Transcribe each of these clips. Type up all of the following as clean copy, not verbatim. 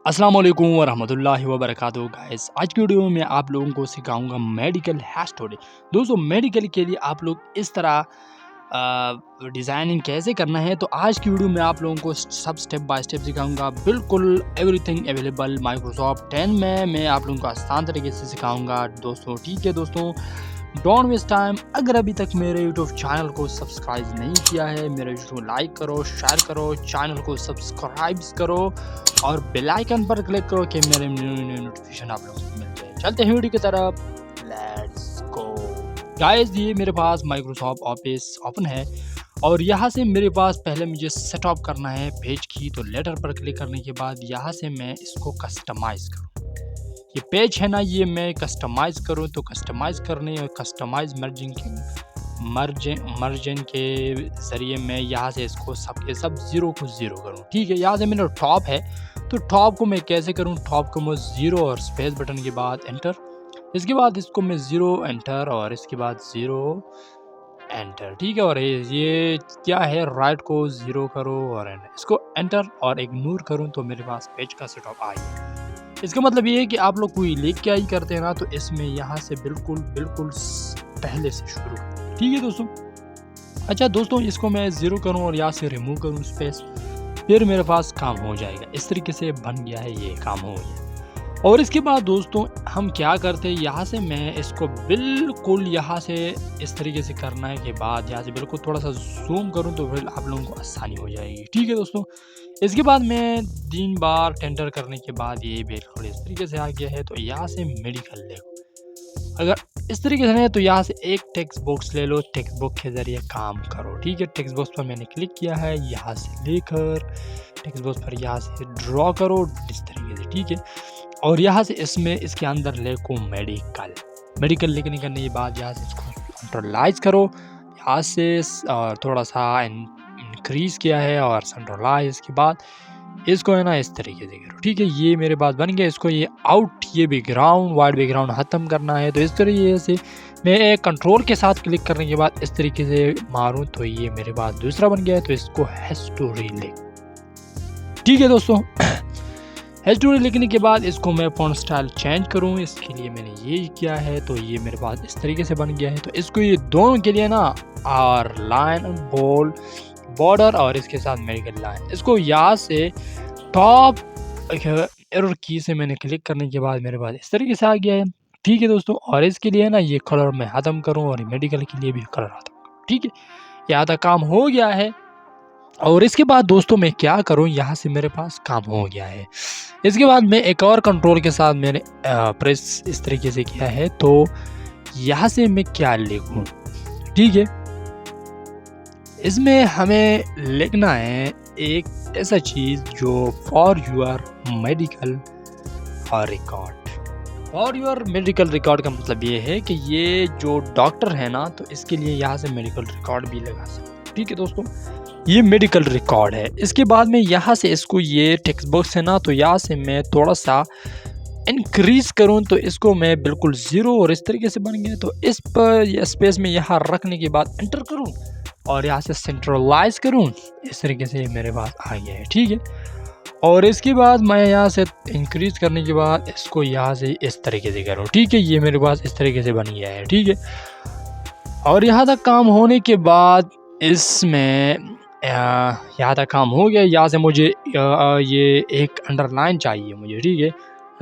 अस्सलाम वालेकुम वरहमतुल्लाहि वबरकातुहू गाइस। आज की वीडियो में आप लोगों को सिखाऊंगा मेडिकल हैश स्टोरी। दोस्तों मेडिकल के लिए आप लोग इस तरह डिज़ाइनिंग कैसे करना है, तो आज की वीडियो में आप लोगों को सब स्टेप बाय स्टेप सिखाऊंगा। बिल्कुल एवरीथिंग अवेलेबल माइक्रोसॉफ्ट 10 में मैं आप लोगों को आसान तरीके से सिखाऊंगा दोस्तों। ठीक है दोस्तों, डोंट वेस्ट टाइम। अगर अभी तक मेरे यूट्यूब चैनल को सब्सक्राइब नहीं किया है, मेरे वीडियो को लाइक करो, शेयर करो, चैनल को सब्सक्राइब करो और बेल आइकन पर क्लिक करो कि मेरे न्यू नोटिफिकेशन आप लोगों को मिल जाए। चलते हैं वीडियो की तरफ, लेट्स गो गाइस। ये मेरे पास माइक्रोसॉफ्ट ऑफिस ओपन है और यहाँ से मेरे पास पहले मुझे सेटअप करना है पेज की। तो लेटर पर क्लिक करने के बाद यहाँ से मैं इसको कस्टमाइज़ करूँ। ये पेज है ना, ये मैं कस्टमाइज़ करूँ तो कस्टमाइज़ करने और कस्टमाइज़ मर्जन के ज़रिए मैं यहाँ से इसको सब के सब ज़ीरो को ज़ीरो करूँ। ठीक है, यहाँ से मेरा टॉप है तो टॉप को मैं कैसे करूँ, टॉप को मैं ज़ीरो और स्पेस बटन के बाद एंटर, इसके बाद इसको मैं ज़ीरो एंटर और इसके बाद ज़ीरो एंटर। ठीक है, और ये क्या है, राइट को ज़ीरो करो और इसको एंटर और इग्नोर करूँ तो मेरे पास पेज का सेटअप आ गया। इसका मतलब ये है कि आप लोग कोई लिख क्या ही करते हैं ना, तो इसमें यहाँ से बिल्कुल पहले से शुरू करें। ठीक है दोस्तों। अच्छा दोस्तों, इसको मैं ज़ीरो करूँ और यहाँ से रिमूव करूँ स्पेस, फिर मेरे पास काम हो जाएगा। इस तरीके से बन गया है, ये काम हो गया। और इसके बाद दोस्तों हम क्या करते हैं, यहाँ से मैं इसको बिल्कुल यहाँ से इस तरीके से करने के बाद यहाँ से बिल्कुल थोड़ा सा जूम करूँ तो फिर आप लोगों को आसानी हो जाएगी। ठीक है दोस्तों। इसके बाद मैं 3 बार टेंडर करने के बाद ये बिल्कुल इस तरीके से आ गया है। तो यहाँ से मेडिकल ले लो, अगर इस तरीके से नहीं तो यहाँ से एक टेक्स्ट बॉक्स ले लो, टेक्स्ट बॉक्स के ज़रिए काम करो। ठीक है, टेक्स्ट बॉक्स पर मैंने क्लिक किया है, यहाँ से लेकर टेक्स्ट बॉक्स पर यहाँ से ड्रॉ करो इस तरीके से। ठीक है, और यहाँ से इसके अंदर लेको मेडिकल लिखने करने के बाद यहाँ से इसको सेंट्रलाइज करो, यहाँ से थोड़ा सा इंक्रीज किया है और सेंट्रलाइज के बाद इसको है ना इस तरीके से करो। ठीक है, ये मेरे पास बन गया। इसको ये आउट, ये बैकग्राउंड वाइट बैकग्राउंड ख़त्म करना है, तो इस तरीके से मैं कंट्रोल के साथ क्लिक करने के बाद इस तरीके से मारूं तो ये मेरे पास दूसरा बन गया है। तो इसको हैस्टोरी लिख। ठीक है दोस्तों, हैस्टोरी लिखने के बाद इसको मैं फॉन्ट स्टाइल चेंज करूं, इसके लिए मैंने ये किया है। तो ये मेरे पास इस तरीके से बन गया है। तो इसको ये दोनों के लिए ना और लाइन बोल्ड बॉर्डर और इसके साथ मेडिकल लाइन, इसको यहाँ से टॉप एरर की से मैंने क्लिक करने के बाद मेरे पास इस तरीके से आ गया है। ठीक है दोस्तों, और इसके लिए ना ये कलर मैं ख़त्म करूँ और मेडिकल के लिए भी कलर ख़त्म करूँ। ठीक है, यहाँ तक काम हो गया है। और इसके बाद दोस्तों मैं क्या करूँ, यहाँ से मेरे पास काम हो गया है। इसके बाद मैं एक और कंट्रोल के साथ मैंने प्रेस इस तरीके से किया है। तो यहाँ से मैं क्या लिखूँ, ठीक है, इसमें हमें लिखना है एक ऐसा चीज़ जो for your medical record. For your medical record का मतलब ये है कि ये जो डॉक्टर है ना, तो इसके लिए यहाँ से मेडिकल रिकॉर्ड भी लगा सकते। ठीक है दोस्तों, ये मेडिकल रिकॉर्ड है। इसके बाद में यहाँ से इसको ये टेक्स्ट बॉक्स है ना, तो यहाँ से मैं थोड़ा सा इंक्रीज करूँ तो इसको मैं बिल्कुल ज़ीरो और इस तरीके से बन गया। तो इस पर स्पेस में यहाँ रखने के बाद एंटर करूँ और यहाँ से सेंट्रलाइज करूँ, इस तरीके से मेरे पास आ गया है। ठीक है, और इसके बाद मैं यहाँ से इंक्रीज करने के बाद इसको यहाँ से इस तरीके से करूँ। ठीक है, ये मेरे पास इस तरीके से बन गया है। ठीक है, और यहाँ तक काम होने के बाद इसमें यहाँ तक काम हो गया। यहाँ से मुझे ये एक अंडरलाइन चाहिए मुझे। ठीक है,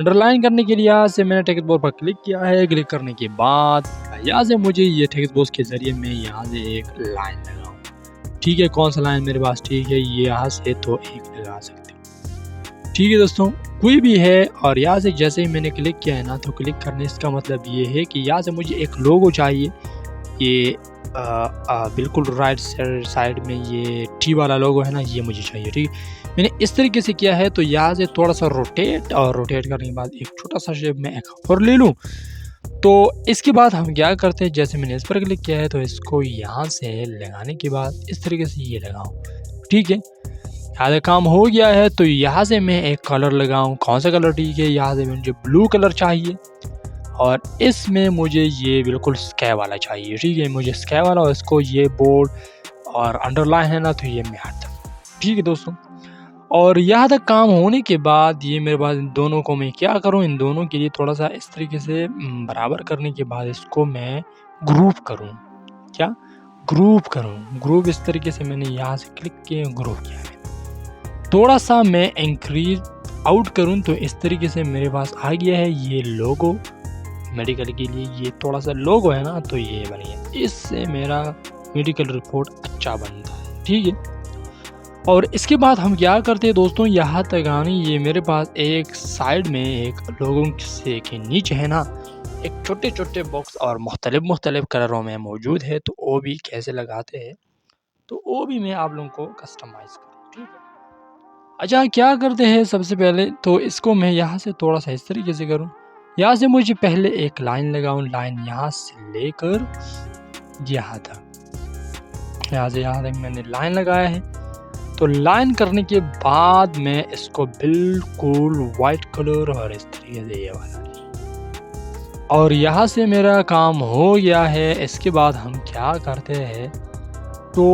अंडरलाइन करने के लिए यहाँ से मैंने टेक्स्ट बॉक्स पर क्लिक किया है। क्लिक करने के बाद यहाँ से मुझे ये टेक्स्ट बॉक्स के ज़रिए मैं यहाँ से एक लाइन लगाऊँ। ठीक है, कौन सा लाइन मेरे पास, ठीक है, ये यहाँ से तो एक लगा सकते हो। ठीक है दोस्तों, कोई भी है। और यहाँ से जैसे ही मैंने क्लिक किया है ना, तो क्लिक करने इसका मतलब ये है कि यहाँ से मुझे एक लोगो चाहिए। ये बिल्कुल राइट साइड में ये टी वाला लोगो है ना, ये मुझे चाहिए। ठीक है, मैंने इस तरीके से किया है। तो यहाँ से थोड़ा सा रोटेट और रोटेट करने के बाद एक छोटा सा शेप में एक और ले लूँ। तो इसके बाद हम क्या करते हैं, जैसे मैंने इस पर क्लिक किया है तो इसको यहाँ से लगाने के बाद इस तरीके से ये लगाऊँ। ठीक है, आधा काम हो गया है। तो यहाँ से मैं एक कलर लगाऊँ, कौन सा कलर, ठीक है, यहाँ से मुझे ब्लू कलर चाहिए और इसमें मुझे ये बिल्कुल स्काई वाला चाहिए। ठीक है, मुझे स्काई वाला और इसको ये बोल्ड और अंडरलाइन है ना, तो ये मैं हटा। ठीक है दोस्तों, और यहाँ तक काम होने के बाद ये मेरे पास इन दोनों को मैं क्या करूँ, इन दोनों के लिए थोड़ा सा इस तरीके से बराबर करने के बाद इसको मैं ग्रुप करूँ। क्या ग्रुप करूँ? ग्रुप इस तरीके से मैंने यहाँ से क्लिक किया, ग्रुप किया है। थोड़ा सा मैं इंक्रीज आउट करूँ तो इस तरीके से मेरे पास आ गया है ये लोगो मेडिकल के लिए। ये थोड़ा सा लोगो है ना, तो ये बन गया। इससे मेरा मेडिकल रिपोर्ट अच्छा बनता है, ठीक है। और इसके बाद हम क्या करते हैं दोस्तों, यहाँ तक आनी ये मेरे पास एक साइड में एक लोगों से के नीचे है ना एक छोटे छोटे बॉक्स और मुख्तलिफ कलरों में मौजूद है। तो वो भी कैसे लगाते हैं, तो वो भी मैं आप लोगों को कस्टमाइज करूँ, ठीक है। अच्छा, क्या करते हैं सबसे पहले तो इसको मैं यहाँ से थोड़ा सा इस तरीके से करूँ। यहाँ से मुझे पहले एक लाइन लगाऊँ, लाइन यहाँ से लेकर यहाँ तक, यहाँ से यहाँ तक मैंने लाइन लगाया है। तो लाइन करने के बाद मैं इसको बिल्कुल वाइट कलर और इस तरीके से ये वाला, और यहाँ से मेरा काम हो गया है। इसके बाद हम क्या करते हैं, तो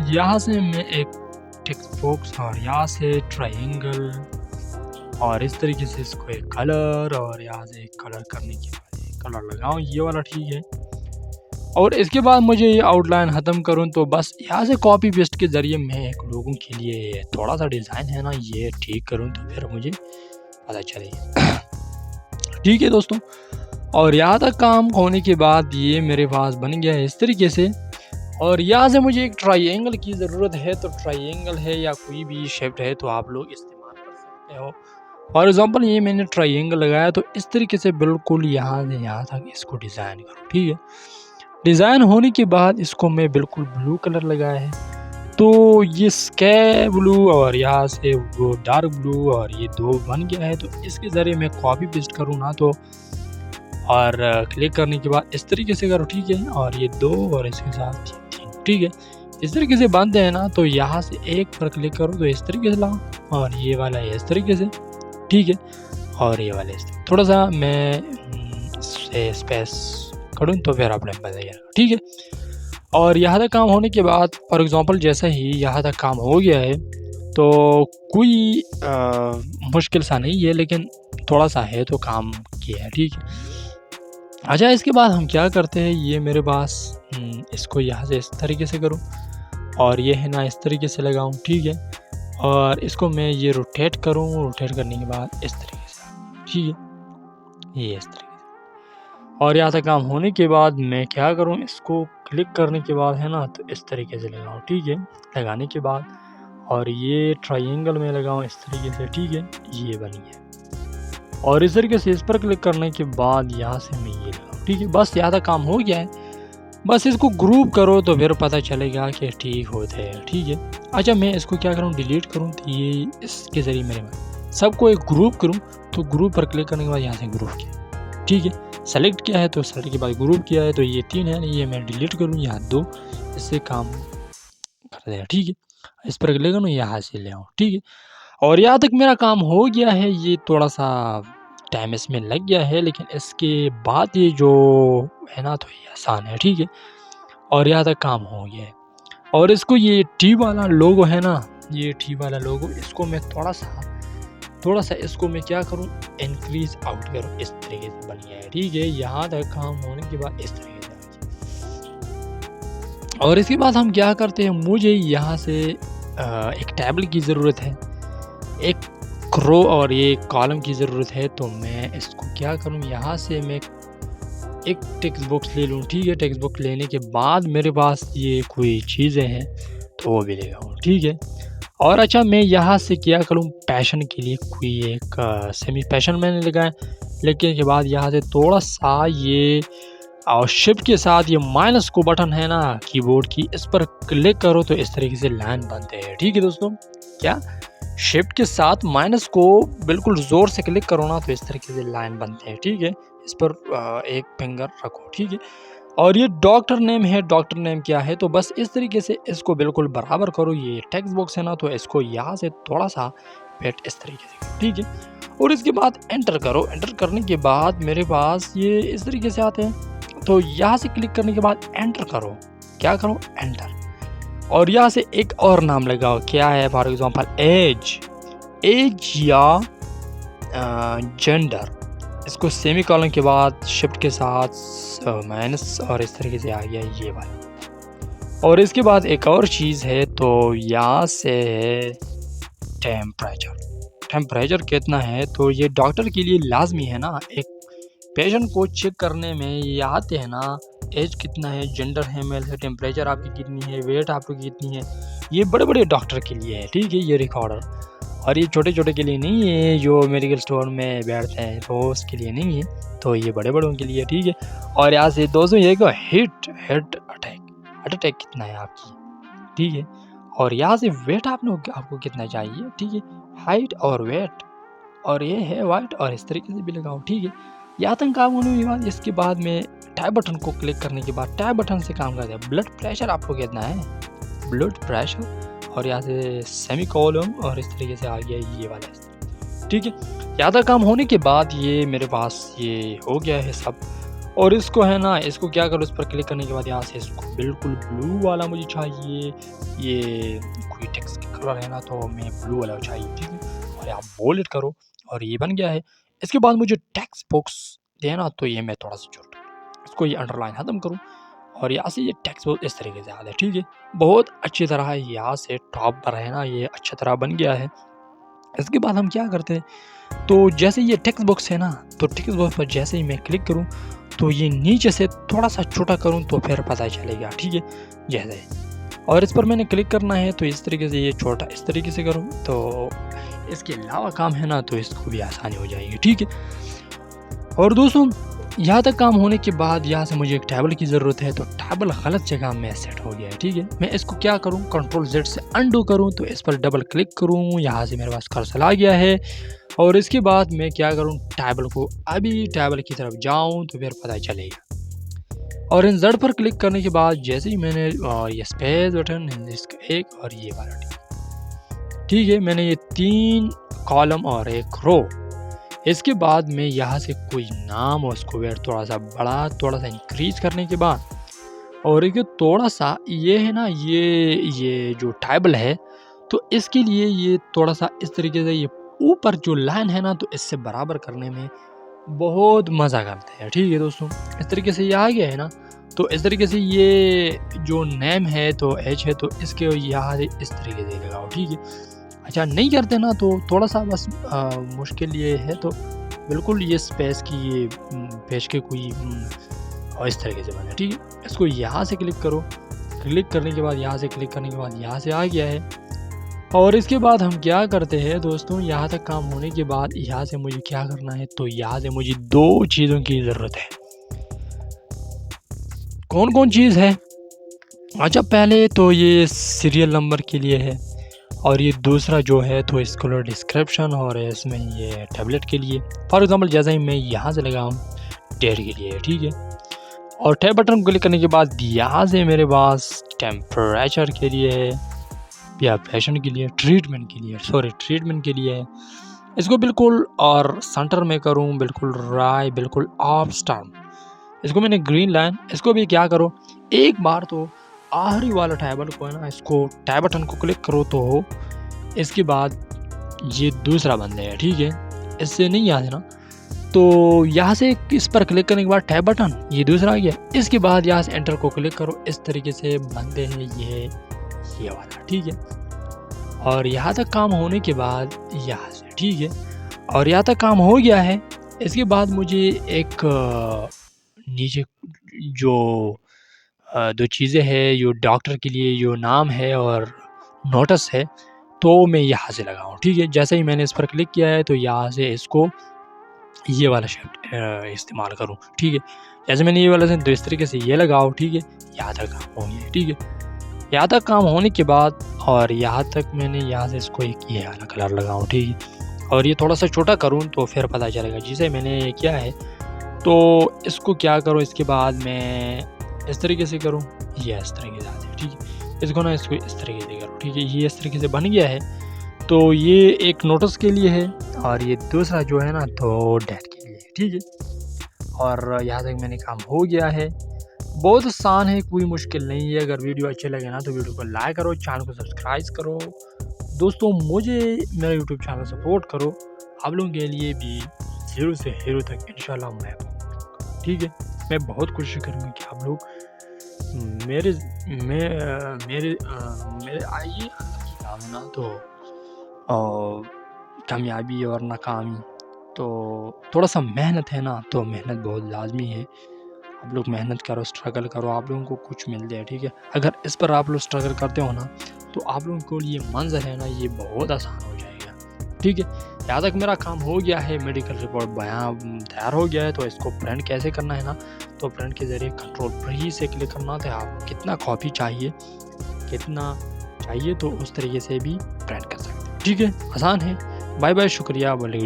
यहाँ से मैं एक टेक्स्ट बॉक्स और यहाँ से ट्रायंगल और इस तरीके से इसको एक कलर और यहाँ से एक कलर करने के बाद कलर लगाऊँ, ये वाला, ठीक है। और इसके बाद मुझे ये आउटलाइन ख़त्म करूँ तो बस यहाँ से कॉपी पेस्ट के ज़रिए मैं एक लोगों के लिए थोड़ा सा डिज़ाइन है ना ये ठीक करूँ तो फिर मुझे पता चले। ठीक है दोस्तों, और यहाँ तक काम होने के बाद ये मेरे पास बन गया है इस तरीके से। और यहाँ से मुझे एक ट्रायंगल की ज़रूरत है, तो ट्रायंगल है या कोई भी शेप है तो आप लोग इस्तेमाल कर सकते हो। फॉर एग्ज़ाम्पल ये मैंने ट्रायंगल लगाया तो इस तरीके से बिल्कुल यहाँ से यहाँ तक इसको डिज़ाइन करूँ, ठीक है। डिज़ाइन होने के बाद इसको मैं बिल्कुल ब्लू कलर लगाया है, तो ये स्काई ब्लू और यहाँ से वो डार्क ब्लू और ये दो बन गया है। तो इसके ज़रिए मैं कॉपी पेस्ट करूँ ना तो, और क्लिक करने के बाद इस तरीके से करो, ठीक है। और ये दो और इसके साथ ये तीन, ठीक है। इस तरीके से बनते हैं ना, तो यहाँ से एक पर क्लिक करो तो इस तरीके से लाओ, और ये वाला इस तरीके से, ठीक है। और ये वाला इस तरीके, थोड़ा सा मैं स्पेस करूँ तो फिर आप बताइए, ठीक है। और यहाँ तक काम होने के बाद फॉर एग्ज़ाम्पल जैसा ही यहाँ तक काम हो गया है तो कोई मुश्किल सा नहीं है, लेकिन थोड़ा सा है तो काम किया है, ठीक है। अच्छा, इसके बाद हम क्या करते हैं, ये मेरे पास इसको यहाँ से इस तरीके से करूँ और ये है ना इस तरीके से लगाऊँ, ठीक है। और इसको मैं ये रोटेट करूँ, रोटेट करने के बाद इस तरीके से, ठीक है, ये इस तरीके से। और यहाँ तक काम होने के बाद मैं क्या करूँ, इसको क्लिक करने के बाद है ना तो इस तरीके से लगाऊँ, ठीक है। लगाने के बाद और ये ट्रायंगल में लगाऊँ इस तरीके से, ठीक है, ये बन गया। और इस तरीके से इस पर क्लिक करने के बाद यहाँ से मैं ये लगाऊँ, ठीक है। बस यहाँ तक काम हो गया है। बस इसको ग्रुप करो तो फिर पता चलेगा कि ठीक होते हैं, ठीक है। अच्छा, मैं इसको क्या करूँ, डिलीट करूँ तो ये इसके ज़रिए मेरे में सबको एक ग्रुप करूँ, तो ग्रुप पर क्लिक करने के बाद यहाँ से ग्रुप किया, ठीक है। सेलेक्ट किया है तो सेलेक्ट के बाद ग्रुप किया है, तो ये तीन है, ये मैं डिलीट करूँ, यहाँ दो, इससे काम कर देगा, ठीक है। इस पर क्लिक करूँ, यहाँ से ले आऊँ, ठीक है। और यहाँ तक मेरा काम हो गया है। ये थोड़ा सा टाइम इसमें लग गया है, लेकिन इसके बाद ये जो है ना तो ये आसान है, ठीक है। और यहाँ तक काम हो गया है। और इसको ये टी वाला लोगो है ना, ये टी वाला लोगो, इसको मैं थोड़ा सा इसको मैं क्या करूँ, इंक्रीज आउट करूँ, इस तरीके से बन गया है, ठीक है। यहाँ तक काम होने के बाद इस तरीके से। और इसके बाद हम क्या करते हैं, मुझे यहाँ से एक टेबल की ज़रूरत है, एक रो और ये कॉलम की ज़रूरत है। तो मैं इसको क्या करूँ, यहाँ से मैं एक टेक्स्ट बॉक्स ले लूँ, ठीक है। टेक्स्ट बॉक्स लेने के बाद मेरे पास ये कोई चीज़ें हैं तो वो भी ले आऊँ, ठीक है। और अच्छा, मैं यहाँ से क्या करूँ, पैशन के लिए कोई एक सेमी पैशन मैंने लगाया, लेकिन के बाद यहाँ से थोड़ा सा ये और शिफ्ट के साथ ये माइनस को बटन है ना कीबोर्ड की, इस पर क्लिक करो तो इस तरीके से लाइन बनते हैं, ठीक है दोस्तों। क्या शिफ्ट के साथ माइनस को बिल्कुल ज़ोर से क्लिक करो ना तो इस तरीके से लाइन बनते हैं, ठीक है। इस पर एक फिंगर रखो, ठीक है। और ये डॉक्टर नेम है, डॉक्टर नेम क्या है, तो बस इस तरीके से इसको बिल्कुल बराबर करो। ये टेक्स्ट बॉक्स है ना, तो इसको यहाँ से थोड़ा सा फिट इस तरीके से, ठीक है। और इसके बाद एंटर करो। एंटर करने के बाद मेरे पास ये इस तरीके से आते हैं, तो यहाँ से क्लिक करने के बाद एंटर करो। क्या करो, एंटर। और यहाँ से एक और नाम लगाओ, क्या है फॉर एग्जांपल एज या जेंडर। इसको सेमी कॉलन के बाद शिफ्ट के साथ माइनस और इस तरीके से आ गया ये वाला। और इसके बाद एक और चीज़ है, तो यहाँ से टेम्परेचर कितना है, तो ये डॉक्टर के लिए लाजमी है ना। एक पेशेंट को चेक करने में ये आते हैं ना, एज कितना है, जेंडर है मेल है, टेम्परेचर आपकी कितनी है, वेट आपकी कितनी है। ये बड़े बड़े डॉक्टर के लिए है, ठीक है, ये रिकॉर्डर। और ये छोटे छोटे के लिए नहीं है, जो मेडिकल स्टोर में बैठते हैं तो उसके लिए नहीं है, तो ये बड़े बड़ों के लिए, ठीक है। और यहाँ से दोस्तों ये को हार्ट अटैक कितना है आपकी, ठीक है। और यहाँ से वेट आपको कितना चाहिए, ठीक है, हाइट और वेट, और ये है वाइट, और इस तरीके से भी लगाओ, ठीक है। यहाँ तक काम होने के बाद इसके बाद में टैब बटन को क्लिक करने के बाद टैब बटन से काम करते हैं। ब्लड प्रेशर आपको कितना है, ब्लड प्रेशर, और यहाँ से सेमी कॉलम, और इस तरीके से आ गया ये वाला, ठीक है। ज़्यादा काम होने के बाद ये मेरे पास ये हो गया है सब। और इसको है ना, इसको क्या करो, इस पर क्लिक करने के बाद यहाँ से इसको बिल्कुल ब्लू वाला मुझे चाहिए। ये कोई टेक्स्ट का कलर है ना, तो मैं ब्लू वाला चाहिए, ठीक है। और यहाँ बोल्ड करो, और ये बन गया है। इसके बाद मुझे टेक्स्ट बॉक्स देना, तो ये मैं थोड़ा सा छोटा इसको ये अंडरलाइन ख़त्म करूँ, और यहाँ से ये टेक्स्ट बॉक्स इस तरीके से आता है, ठीक है। बहुत अच्छी तरह यहाँ से टॉप पर है ना, ये अच्छी तरह बन गया है। इसके बाद हम क्या करते हैं, तो जैसे ये टेक्स्ट बॉक्स है ना, तो टेक्स्ट बॉक्स पर जैसे ही मैं क्लिक करूँ, तो ये नीचे से थोड़ा सा छोटा करूँ तो फिर पता चलेगा, ठीक है, जैसे। और इस पर मैंने क्लिक करना है, तो इस तरीके से ये छोटा इस तरीके से करूँ, तो इसके अलावा काम है ना, तो इसको भी आसानी हो जाएगी, ठीक है। और दोस्तों यहाँ तक काम होने के बाद यहाँ से मुझे एक टेबल की ज़रूरत है, तो टेबल गलत जगह में सेट हो गया है, ठीक है। मैं इसको क्या करूँ, कंट्रोल Z से अंडू करूँ, तो इस पर डबल क्लिक करूँ, यहाँ से मेरे पास कर्सर आ गया है। और इसके बाद मैं क्या करूँ, टेबल को अभी टेबल की तरफ जाऊँ तो फिर पता चलेगा। और इन Z पर क्लिक करने के बाद जैसे ही मैंने ये स्पेस बटन, इसका एक और ये वाला, ठीक है, मैंने ये 3 कॉलम और एक रो। इसके बाद मैं यहाँ से कोई नाम और उसको वेट थोड़ा सा बड़ा, थोड़ा सा इंक्रीज करने के बाद, और एक थोड़ा सा ये है ना, ये जो टेबल है, तो इसके लिए ये थोड़ा सा इस तरीके से ये ऊपर जो लाइन है ना, तो इससे बराबर करने में बहुत मज़ा करते हैं, ठीक है दोस्तों। इस तरीके से ये आ गया है ना, तो इस तरीके से ये जो नेम है तो एच है, तो इसके यहाँ से इस तरीके से लगाओ, ठीक है। अच्छा नहीं करते ना, तो थोड़ा सा बस मुश्किल ये है, तो बिल्कुल ये स्पेस की ये पेज के कोई और इस तरीके से बने, ठीक है। इसको यहाँ से क्लिक करो, क्लिक करने के बाद यहाँ से क्लिक करने के बाद यहाँ से आ गया है। और इसके बाद हम क्या करते हैं दोस्तों, यहाँ तक काम होने के बाद यहाँ से मुझे क्या करना है, तो यहाँ से मुझे 2 चीज़ों की ज़रूरत है। कौन कौन चीज़ है? अच्छा पहले तो ये सीरियल नंबर के लिए है, और ये दूसरा जो है तो स्कॉलर डिस्क्रिप्शन, और इसमें ये टैबलेट के लिए। फॉर एग्जांपल जैसे ही मैं यहाँ से लगाऊँ डेट के लिए, ठीक है। और टैब बटन क्लिक करने के बाद यहाँ से मेरे पास टेम्परेचर के लिए है, या पेशेंट के लिए, ट्रीटमेंट के लिए है। इसको बिल्कुल और सेंटर में करूँ, बिल्कुल राइट, बिल्कुल ऑफ स्टार्ट। इसको मैंने ग्रीन लाइन, इसको भी क्या करो, एक बार तो आखिरी वाला टेबल को है ना, इसको टैब बटन को क्लिक करो, तो इसके बाद ये दूसरा बंदे है, ठीक है, इससे नहीं याद है ना, तो यहाँ से इस पर क्लिक करने के बाद टैब बटन ये दूसरा आ गया। इसके बाद यहाँ से एंटर को क्लिक करो, इस तरीके से बंदे हैं ये वाला, ठीक है। और यहाँ तक काम होने के बाद यहाँ से, ठीक है, और यहाँ तक काम हो गया है। इसके बाद मुझे एक नीचे जो 2 चीज़ें हैं, जो डॉक्टर के लिए जो नाम है और नोटिस है, तो मैं यहाँ से लगाऊँ, ठीक है। जैसे ही मैंने इस पर क्लिक किया है, तो यहाँ से इसको ये वाला शब्द इस्तेमाल करूँ, ठीक है। जैसे मैंने ये वाला से, तो इस तरीके से ये लगाओ, ठीक है। यहाँ तक काम हो गया, ठीक है। यहाँ तक काम होने के बाद, और यहाँ तक मैंने यहाँ से इसको एक ये वाला कलर लगाऊँ, ठीक है। और ये थोड़ा सा छोटा करूँ तो फिर पता चलेगा। जिसे मैंने किया है, तो इसको क्या करो, इसके बाद मैं इस तरीके से करूँ, ये इस तरीके से आते हैं, ठीक है। इसको ना इसको इस तरीके से करो, ठीक है। ये इस तरीके से बन गया है, तो ये एक नोटिस के लिए है, और ये दूसरा जो है ना, तो डेट के लिए, ठीक है। और यहाँ तक मैंने काम हो गया है। बहुत आसान है, कोई मुश्किल नहीं है। अगर वीडियो अच्छे लगे ना तो वीडियो को लाइक करो, चैनल को सब्सक्राइब करो। दोस्तों मुझे मेरा यूट्यूब चैनल सपोर्ट करो, आप लोगों के लिए भी ज़ीरो से हीरो तक इंशाल्लाह मैं पहुँचूँगा। ठीक है, मैं बहुत कोशिश करूँगा कि आप लोग मेरे मैं मेरे आइए अल्लाह की काम है ना, तो कामयाबी और नाकामी तो थोड़ा सा मेहनत है ना, तो मेहनत बहुत लाजमी है। आप लोग मेहनत करो, स्ट्रगल करो, आप लोगों को कुछ मिलता है। ठीक है, अगर इस पर आप लोग स्ट्रगल करते हो ना, तो आप लोगों को ये मंज़र है ना, ये बहुत आसान हो जाएगा। ठीक है, यहाँ तक मेरा काम हो गया है, मेडिकल रिपोर्ट बयां तैयार हो गया है। तो इसको प्रिंट कैसे करना है ना, तो प्रिंट के ज़रिए कंट्रोल प्री से क्लिक करना था। आप कितना कॉपी चाहिए, कितना चाहिए, तो उस तरीके से भी प्रिंट कर सकते हैं। ठीक है, आसान है। बाय बाय, शुक्रिया। बोले